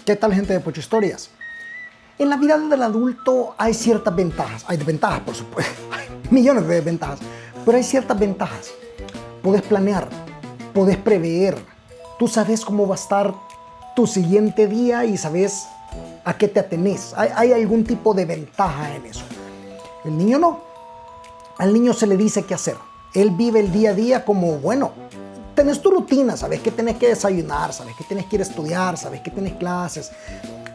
¿Qué tal, gente de Pocho Historias? En la vida del adulto hay ciertas ventajas. Hay desventajas, por supuesto. Hay millones de desventajas. Pero hay ciertas ventajas. Puedes planear. Puedes prever. Tú sabes cómo va a estar tu siguiente día y sabes a qué te atenés. Hay algún tipo de ventaja en eso. El niño no. Al niño se le dice qué hacer. Él vive el día a día como, bueno, tenés tu rutina, sabes que tenés que desayunar, sabes que tenés que ir a estudiar, sabes que tenés clases,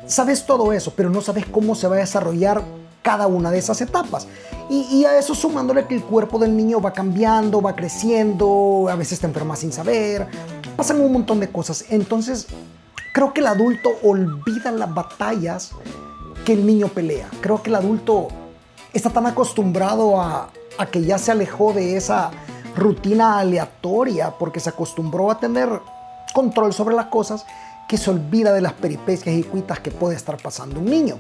sabes todo eso, pero no sabes cómo se va a desarrollar cada una de esas etapas. Y a eso sumándole que el cuerpo del niño va cambiando, va creciendo, a veces te enferma sin saber, pasan un montón de cosas. Entonces, creo que el adulto olvida las batallas que el niño pelea. Creo que el adulto está tan acostumbrado a que ya se alejó de esa rutina aleatoria porque se acostumbró a tener control sobre las cosas, que se olvida de las peripecias y cuitas que puede estar pasando un niño.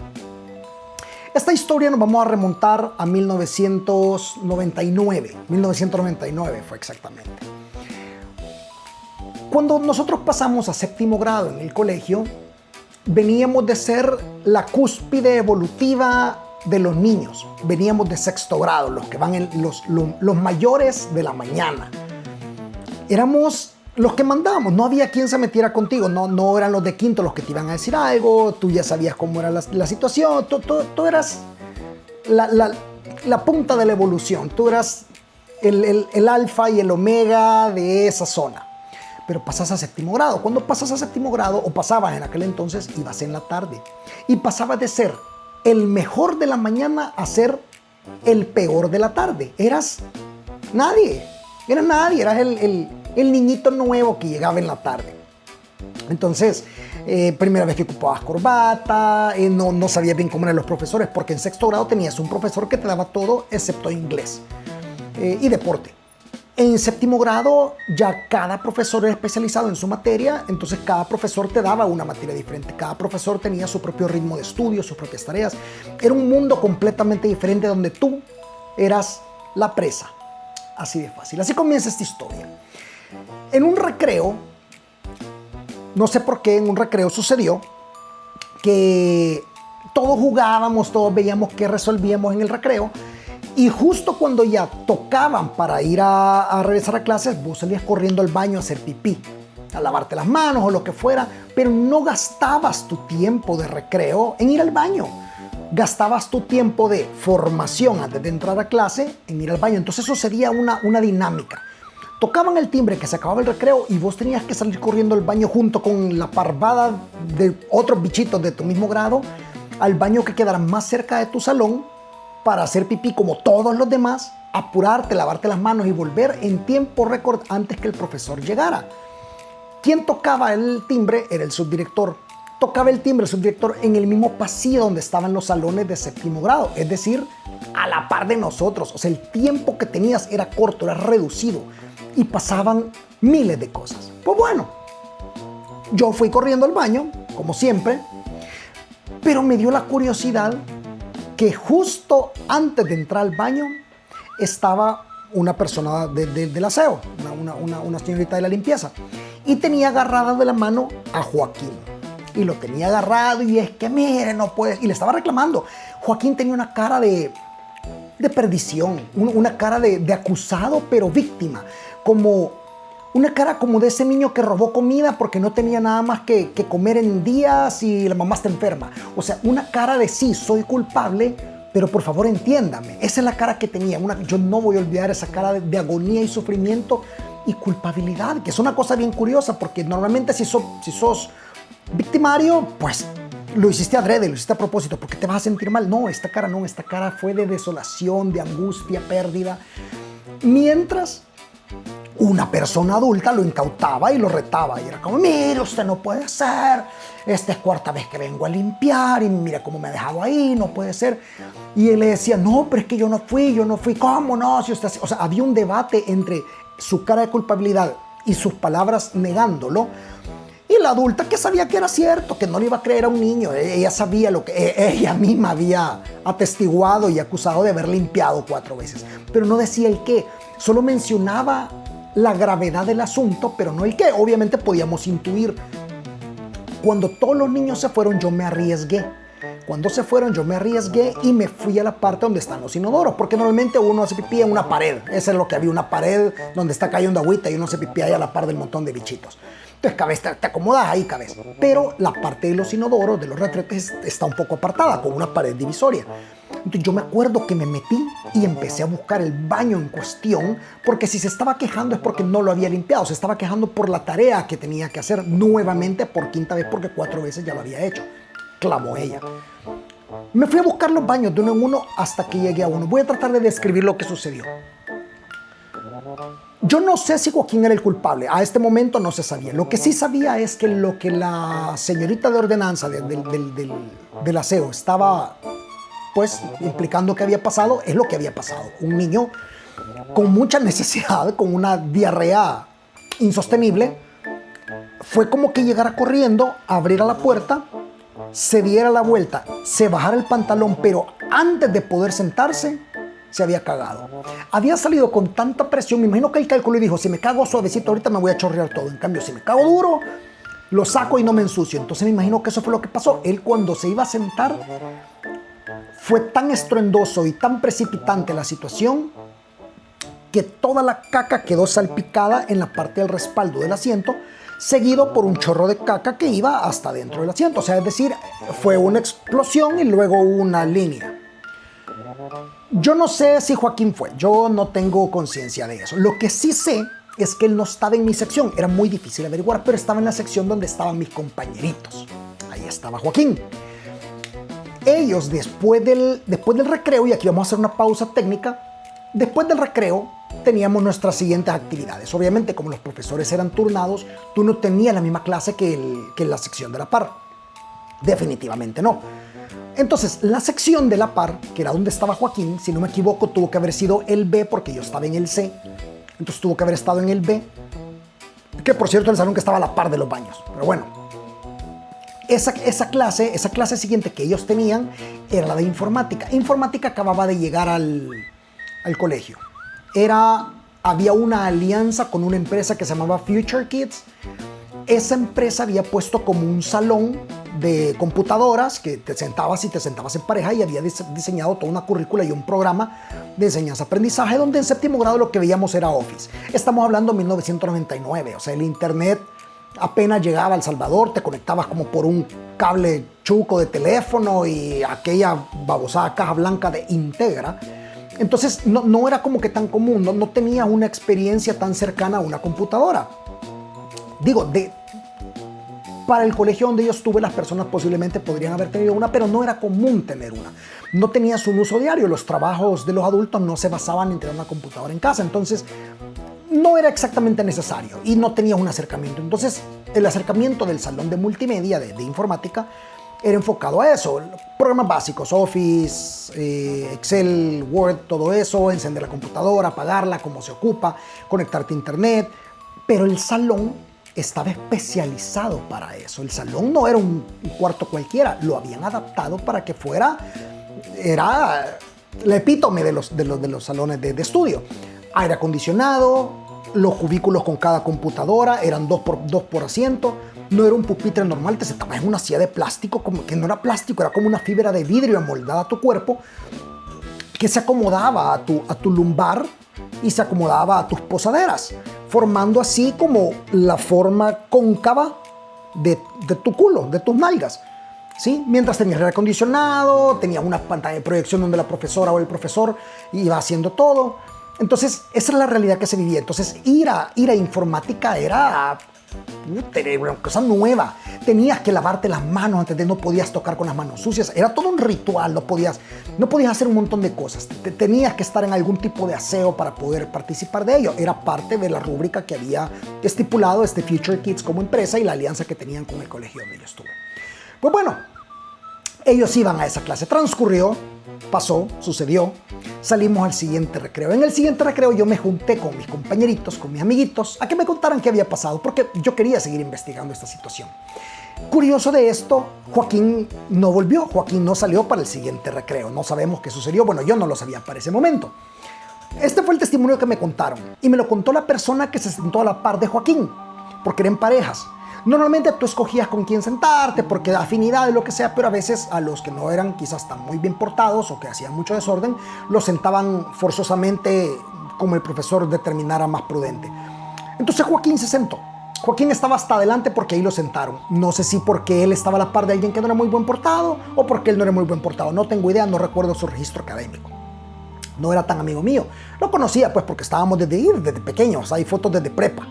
Esta historia nos vamos a remontar a 1999 fue exactamente. Cuando nosotros pasamos a séptimo grado en el colegio, veníamos de ser la cúspide evolutiva de los niños. Veníamos de sexto grado, los que van en los mayores de la mañana. Éramos los que mandábamos, no había quien se metiera contigo, no eran los de quinto los que te iban a decir algo, tú ya sabías cómo era la situación, tú eras la punta de la evolución, tú eras el alfa y el omega de esa zona. Pero pasas a séptimo grado. Cuando pasas a séptimo grado, o pasabas en aquel entonces, ibas en la tarde. Y pasabas de ser el mejor de la mañana a ser el peor de la tarde. Eras nadie, eras el niñito nuevo que llegaba en la tarde. Entonces, primera vez que ocupabas corbata, no sabías bien cómo eran los profesores, porque en sexto grado tenías un profesor que te daba todo excepto inglés y deporte. En séptimo grado ya cada profesor era especializado en su materia, entonces cada profesor te daba una materia diferente, cada profesor tenía su propio ritmo de estudio, sus propias tareas. Era un mundo completamente diferente donde tú eras la presa. Así de fácil. Así comienza esta historia. En un recreo, no sé por qué, en un recreo sucedió que todos jugábamos, todos veíamos qué resolvíamos en el recreo. Y justo cuando ya tocaban para ir a regresar a clases, vos salías corriendo al baño a hacer pipí, a lavarte las manos o lo que fuera, pero no gastabas tu tiempo de recreo en ir al baño. Gastabas tu tiempo de formación antes de entrar a clase en ir al baño. Entonces eso sería una dinámica. Tocaban el timbre que se acababa el recreo y vos tenías que salir corriendo al baño junto con la parvada de otros bichitos de tu mismo grado, al baño que quedara más cerca de tu salón, para hacer pipí como todos los demás, apurarte, lavarte las manos y volver en tiempo récord antes que el profesor llegara. Quien tocaba el timbre era el subdirector. Tocaba el timbre el subdirector en el mismo pasillo donde estaban los salones de séptimo grado, es decir, a la par de nosotros. O sea, el tiempo que tenías era corto, era reducido y pasaban miles de cosas. Pues bueno, yo fui corriendo al baño, como siempre, pero me dio la curiosidad que justo antes de entrar al baño estaba una persona del aseo, una señorita de la limpieza, y tenía agarrada de la mano a Joaquín. Y lo tenía agarrado y es que mire, no puedes. Y le estaba reclamando. Joaquín tenía una cara de perdición, una cara de acusado pero víctima, como una cara como de ese niño que robó comida porque no tenía nada más que comer en días y la mamá está enferma. O sea, una cara de sí, soy culpable, pero por favor entiéndame. Esa es la cara que tenía. Yo no voy a olvidar esa cara de agonía y sufrimiento y culpabilidad, que es una cosa bien curiosa porque normalmente si sos victimario, pues lo hiciste adrede, lo hiciste a propósito porque te vas a sentir mal. No, esta cara no, esta cara fue de desolación, de angustia, pérdida. Mientras una persona adulta lo incautaba y lo retaba. Y era como, mire, usted no puede ser. Esta es cuarta vez que vengo a limpiar y mira cómo me ha dejado ahí, no puede ser. Y él le decía, no, pero es que yo no fui. ¿Cómo no? Si usted... O sea, había un debate entre su cara de culpabilidad y sus palabras negándolo. Y la adulta que sabía que era cierto, que no le iba a creer a un niño. Ella sabía lo que ella misma había atestiguado y acusado de haber limpiado 4 veces. Pero no decía el qué, solo mencionaba la gravedad del asunto, pero no el qué. Obviamente podíamos intuir Cuando todos los niños se fueron, yo me arriesgué. Cuando se fueron, yo me arriesgué y me fui a la parte donde están los inodoros, porque normalmente uno hace pipí en una pared. Eso es lo que había, una pared donde está cayendo agüita y uno se pipí ahí a la par del montón de bichitos. Entonces, cabez, te acomodas ahí, cabez. Pero la parte de los inodoros, de los retretes, está un poco apartada, con una pared divisoria. Entonces, yo me acuerdo que me metí y empecé a buscar el baño en cuestión, porque si se estaba quejando es porque no lo había limpiado. Se estaba quejando por la tarea que tenía que hacer nuevamente por quinta vez, porque 4 veces ya lo había hecho. Clamó ella. Me fui a buscar los baños de uno en uno hasta que llegué a uno. Voy a tratar de describir lo que sucedió. Yo no sé si Joaquín era el culpable. A este momento no se sabía. Lo que sí sabía es que lo que la señorita de ordenanza del aseo estaba pues implicando que había pasado es lo que había pasado. Un niño con mucha necesidad, con una diarrea insostenible, fue como que llegara corriendo, abriera la puerta, se diera la vuelta, se bajara el pantalón, pero antes de poder sentarse, se había cagado. Había salido con tanta presión, me imagino que él calculó y dijo, si me cago suavecito ahorita me voy a chorrear todo. En cambio, si me cago duro, lo saco y no me ensucio. Entonces me imagino que eso fue lo que pasó. Él cuando se iba a sentar, fue tan estruendoso y tan precipitante la situación que toda la caca quedó salpicada en la parte del respaldo del asiento, seguido por un chorro de caca que iba hasta dentro del asiento. O sea, es decir, fue una explosión y luego una línea. Yo no sé si Joaquín fue, yo no tengo conciencia de eso. Lo que sí sé es que él no estaba en mi sección, era muy difícil averiguar, pero estaba en la sección donde estaban mis compañeritos. Ahí estaba Joaquín. Ellos después del recreo, y aquí vamos a hacer una pausa técnica, después del recreo teníamos nuestras siguientes actividades. Obviamente, como los profesores eran turnados, tú no tenías la misma clase que la sección de la par. Definitivamente no. Entonces, la sección de la par, que era donde estaba Joaquín, si no me equivoco, tuvo que haber sido el B, porque yo estaba en el C. Entonces tuvo que haber estado en el B, que por cierto, el salón que estaba a la par de los baños. Pero bueno, esa clase siguiente que ellos tenían era la de informática. Informática acababa de llegar al colegio. Había una alianza con una empresa que se llamaba Future Kids. Esa empresa había puesto como un salón de computadoras que te sentabas en pareja y había diseñado toda una currícula y un programa de enseñanza-aprendizaje donde en séptimo grado lo que veíamos era Office. Estamos hablando de 1999, o sea, el internet apenas llegaba a El Salvador, te conectabas como por un cable chuco de teléfono y aquella babosada caja blanca de Integra. Entonces no era como que tan común, no tenía una experiencia tan cercana a una computadora. Digo, para el colegio donde yo estuve, las personas posiblemente podrían haber tenido una, pero no era común tener una. No tenías un uso diario, los trabajos de los adultos no se basaban en tener una computadora en casa, entonces no era exactamente necesario y no tenías un acercamiento. Entonces, el acercamiento del salón de multimedia, de informática, era enfocado a eso, programas básicos, Office, Excel, Word, todo eso, encender la computadora, apagarla, cómo se ocupa, conectarte a internet, pero el salón estaba especializado para eso. El salón no era un cuarto cualquiera, lo habían adaptado para que era el epítome de los salones de estudio. Aire acondicionado, los cubículos con cada computadora, eran 2 por asiento, no era un pupitre normal, te sentabas en una silla de plástico, como que no era plástico, era como una fibra de vidrio amoldada a tu cuerpo, que se acomodaba a tu lumbar y se acomodaba a tus posaderas, formando así como la forma cóncava de tu culo, de tus nalgas, ¿sí? Mientras tenías aire acondicionado, tenías una pantalla de proyección donde la profesora o el profesor iba haciendo todo. Entonces, esa es la realidad que se vivía. Entonces, ir a informática era una cosa nueva. Tenías que lavarte las manos antes no podías tocar con las manos sucias. Era todo un ritual, no podías hacer un montón de cosas. Tenías que estar en algún tipo de aseo para poder participar de ello. Era parte de la rúbrica que había estipulado Future Kids como empresa y la alianza que tenían con el colegio donde yo estuve. Pues bueno, ellos iban a esa clase. Transcurrió, pasó, sucedió. Salimos al siguiente recreo. En el siguiente recreo yo me junté con mis compañeritos, con mis amiguitos, a que me contaran qué había pasado, porque yo quería seguir investigando esta situación. Curioso de esto, Joaquín no volvió. Joaquín no salió para el siguiente recreo. No sabemos qué sucedió. Bueno, yo no lo sabía para ese momento. Este fue el testimonio que me contaron. Y me lo contó la persona que se sentó a la par de Joaquín, porque eran parejas. Normalmente tú escogías con quién sentarte porque afinidad y lo que sea, pero a veces a los que no eran quizás tan muy bien portados o que hacían mucho desorden, los sentaban forzosamente como el profesor determinara más prudente. Entonces Joaquín se sentó. Joaquín estaba hasta adelante porque ahí lo sentaron. No sé si porque él estaba a la par de alguien que no era muy buen portado o porque él no era muy buen portado. No tengo idea, no recuerdo su registro académico. No era tan amigo mío. Lo conocía pues porque estábamos desde pequeños. Hay fotos desde prepa.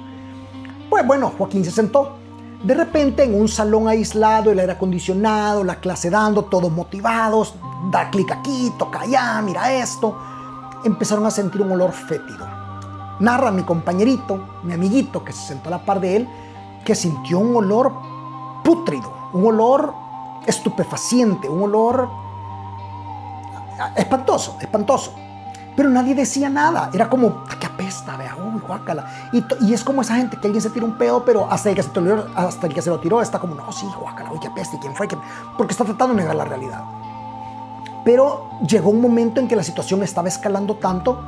Pues bueno, Joaquín se sentó. De repente en un salón aislado, el aire acondicionado, la clase dando, todos motivados. Da clic aquí, toca allá, mira esto. Empezaron a sentir un olor fétido. Narra mi compañerito, mi amiguito que se sentó a la par de él, que sintió un olor pútrido, un olor estupefaciente, un olor espantoso. Pero nadie decía nada. Era como, ¡qué apesta! Vea, uy, guácala. Y es como esa gente que alguien se tira un pedo, pero hasta el que se lo tiró está como, no, sí, guácala, uy, qué apesta. ¿Y quién fue? Porque está tratando de negar la realidad. Pero llegó un momento en que la situación estaba escalando tanto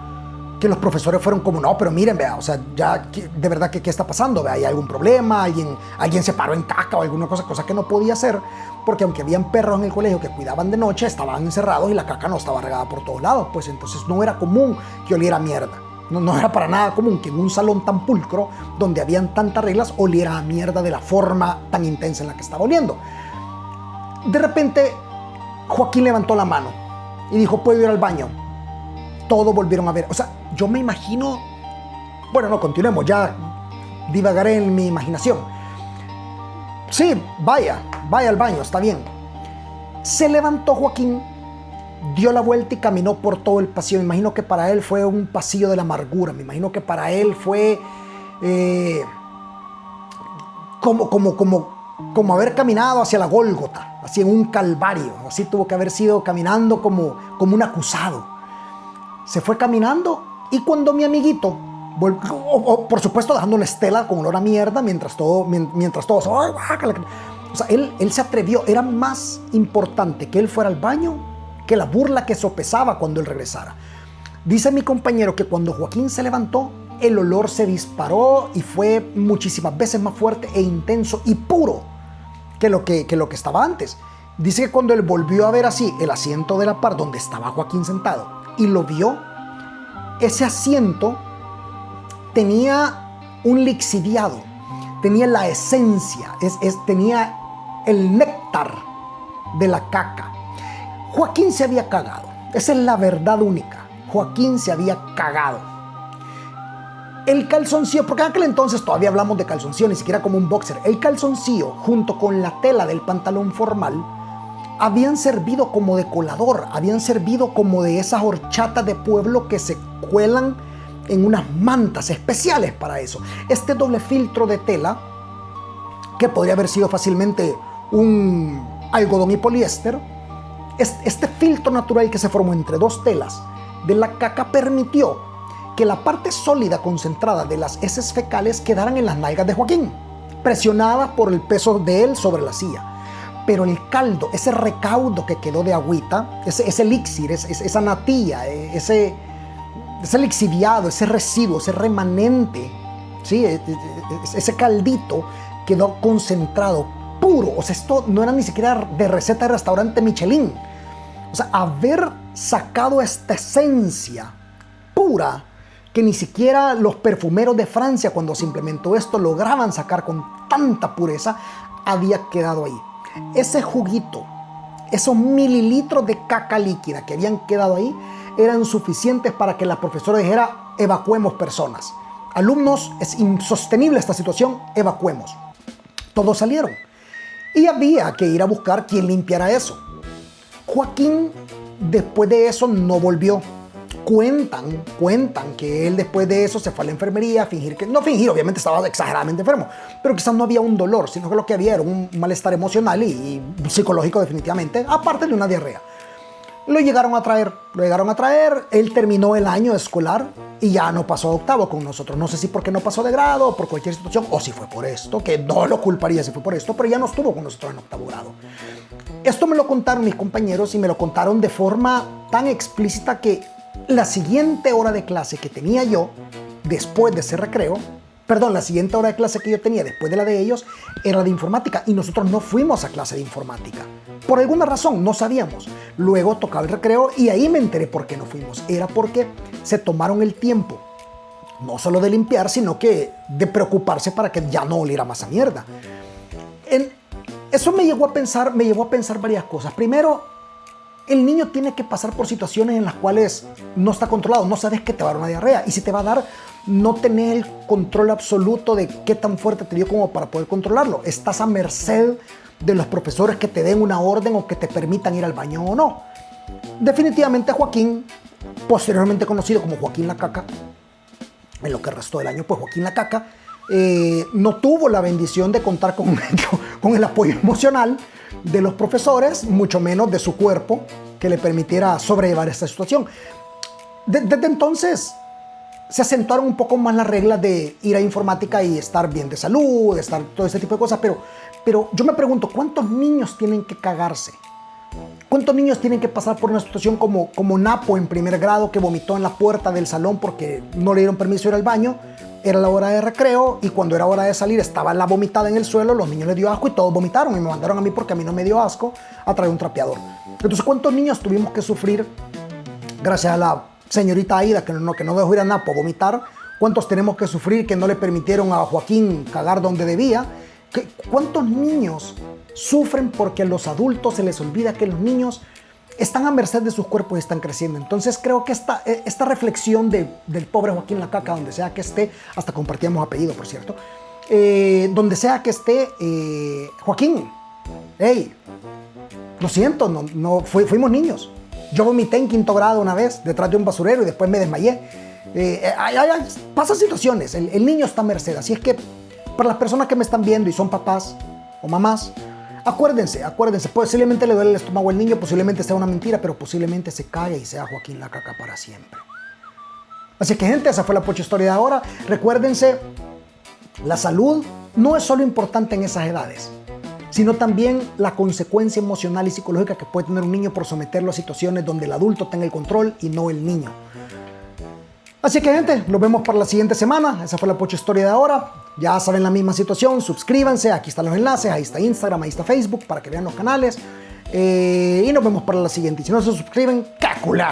que los profesores fueron como, no, pero miren, vea, o sea, ya, de verdad, ¿qué está pasando? Vea, ¿hay algún problema? ¿Alguien se paró en caca o alguna cosa que no podía hacer? Porque aunque habían perros en el colegio que cuidaban de noche, estaban encerrados y la caca no estaba regada por todos lados. Pues entonces no era común que oliera mierda. No era para nada común que en un salón tan pulcro, donde habían tantas reglas, oliera a mierda de la forma tan intensa en la que estaba oliendo. De repente, Joaquín levantó la mano y dijo, ¿puedo ir al baño? Todos volvieron a ver. O sea, yo me imagino... Bueno, no, continuemos, ya divagaré en mi imaginación. Sí, vaya al baño, está bien. Se levantó Joaquín, dio la vuelta y caminó por todo el pasillo. Me imagino que para él fue un pasillo de la amargura. Me imagino que para él fue como haber caminado hacia la Gólgota, así en un calvario. Así tuvo que haber sido caminando como un acusado. Se fue caminando y cuando mi amiguito, por supuesto dejando una estela con olor a mierda mientras todos, o sea, él se atrevió. Era más importante que él fuera al baño que la burla que sopesaba cuando él regresara. Dice mi compañero que cuando Joaquín se levantó, el olor se disparó y fue muchísimas veces más fuerte e intenso y puro que lo que estaba antes. Dice que cuando él volvió a ver así el asiento de la par donde estaba Joaquín sentado y lo vio, ese asiento tenía un lixiviado, tenía la esencia, tenía el néctar de la caca. Joaquín se había cagado. Esa es la verdad única. Joaquín se había cagado. El calzoncillo, porque en aquel entonces todavía hablamos de calzoncillo, ni siquiera como un boxer. El calzoncillo, junto con la tela del pantalón formal, habían servido como de colador, habían servido como de esas horchatas de pueblo que se cuelan en unas mantas especiales para eso. Este doble filtro de tela, que podría haber sido fácilmente un algodón y poliéster, este filtro natural que se formó entre dos telas de la caca permitió que la parte sólida concentrada de las heces fecales quedaran en las nalgas de Joaquín, presionadas por el peso de él sobre la silla. Pero el caldo, ese recaudo que quedó de agüita, ese elixir, esa natilla, ese lixiviado, ese residuo, ese remanente, ¿sí? Ese caldito quedó concentrado, puro. O sea, esto no era ni siquiera de receta de restaurante Michelin. O sea, haber sacado esta esencia pura que ni siquiera los perfumeros de Francia, cuando se implementó esto, lograban sacar con tanta pureza, había quedado ahí. Ese juguito, esos mililitros de caca líquida que habían quedado ahí, eran suficientes para que la profesora dijera, evacuemos personas. Alumnos, es insostenible esta situación, evacuemos. Todos salieron. Y había que ir a buscar quién limpiara eso. Joaquín, después de eso, no volvió. Cuentan que él después de eso se fue a la enfermería a fingir que... No fingir, obviamente estaba exageradamente enfermo, pero quizás no había un dolor, sino que lo que había era un malestar emocional y psicológico definitivamente, aparte de una diarrea. Lo llegaron a traer, él terminó el año escolar y ya no pasó a octavo con nosotros. No sé si porque no pasó de grado o por cualquier situación, o si fue por esto, que no lo culparía si fue por esto, pero ya no estuvo con nosotros en octavo grado. Esto me lo contaron mis compañeros y me lo contaron de forma tan explícita que la siguiente hora de clase que tenía yo, después de ese recreo, perdón, la siguiente hora de clase que yo tenía después de la de ellos era de informática y nosotros no fuimos a clase de informática. Por alguna razón, no sabíamos. Luego tocaba el recreo y ahí me enteré por qué no fuimos. Era porque se tomaron el tiempo, no solo de limpiar, sino que de preocuparse para que ya no oliera más a mierda. Eso me llevó a pensar varias cosas. Primero, el niño tiene que pasar por situaciones en las cuales no está controlado, no sabes que te va a dar una diarrea y si te va a dar, no tenés el control absoluto de qué tan fuerte te dio como para poder controlarlo. Estás a merced de los profesores que te den una orden o que te permitan ir al baño o no. Definitivamente Joaquín, posteriormente conocido como Joaquín la Caca, en lo que restó del año, pues Joaquín la Caca, no tuvo la bendición de contar con el apoyo emocional de los profesores, mucho menos de su cuerpo, que le permitiera sobrellevar esta situación. Desde entonces se acentuaron un poco más las reglas de ir a informática y estar bien de salud, estar todo ese tipo de cosas, pero yo me pregunto, ¿cuántos niños tienen que cagarse? ¿Cuántos niños tienen que pasar por una situación como Napo en primer grado, que vomitó en la puerta del salón porque no le dieron permiso de ir al baño? Era la hora de recreo y cuando era hora de salir estaba la vomitada en el suelo, los niños les dio asco y todos vomitaron y me mandaron a mí porque a mí no me dio asco a traer un trapeador. Entonces, ¿cuántos niños tuvimos que sufrir gracias a la señorita Aida que no dejó ir a Napo a vomitar? ¿Cuántos tenemos que sufrir que no le permitieron a Joaquín cagar donde debía? ¿Cuántos niños sufren porque a los adultos se les olvida que los niños están a merced de sus cuerpos y están creciendo? Entonces creo que esta reflexión del pobre Joaquín la Caca, donde sea que esté, hasta compartíamos apellido, por cierto, donde sea que esté, Joaquín, hey, lo siento, fuimos niños. Yo vomité en 5º grado una vez detrás de un basurero y después me desmayé. Pasan situaciones, el niño está a merced, así es que para las personas que me están viendo y son papás o mamás, acuérdense, posiblemente le duele el estómago al niño, posiblemente sea una mentira, pero posiblemente se caiga y sea Joaquín la Caca para siempre. Así que gente, esa fue la pocha historia de ahora. Recuérdense, la salud no es solo importante en esas edades, sino también la consecuencia emocional y psicológica que puede tener un niño por someterlo a situaciones donde el adulto tenga el control y no el niño. Así que gente, nos vemos para la siguiente semana. Esa fue la pocha historia de ahora. Ya saben la misma situación, suscríbanse, aquí están los enlaces, ahí está Instagram, ahí está Facebook para que vean los canales. Y nos vemos para la siguiente. Y si no se suscriben, ¡cácula!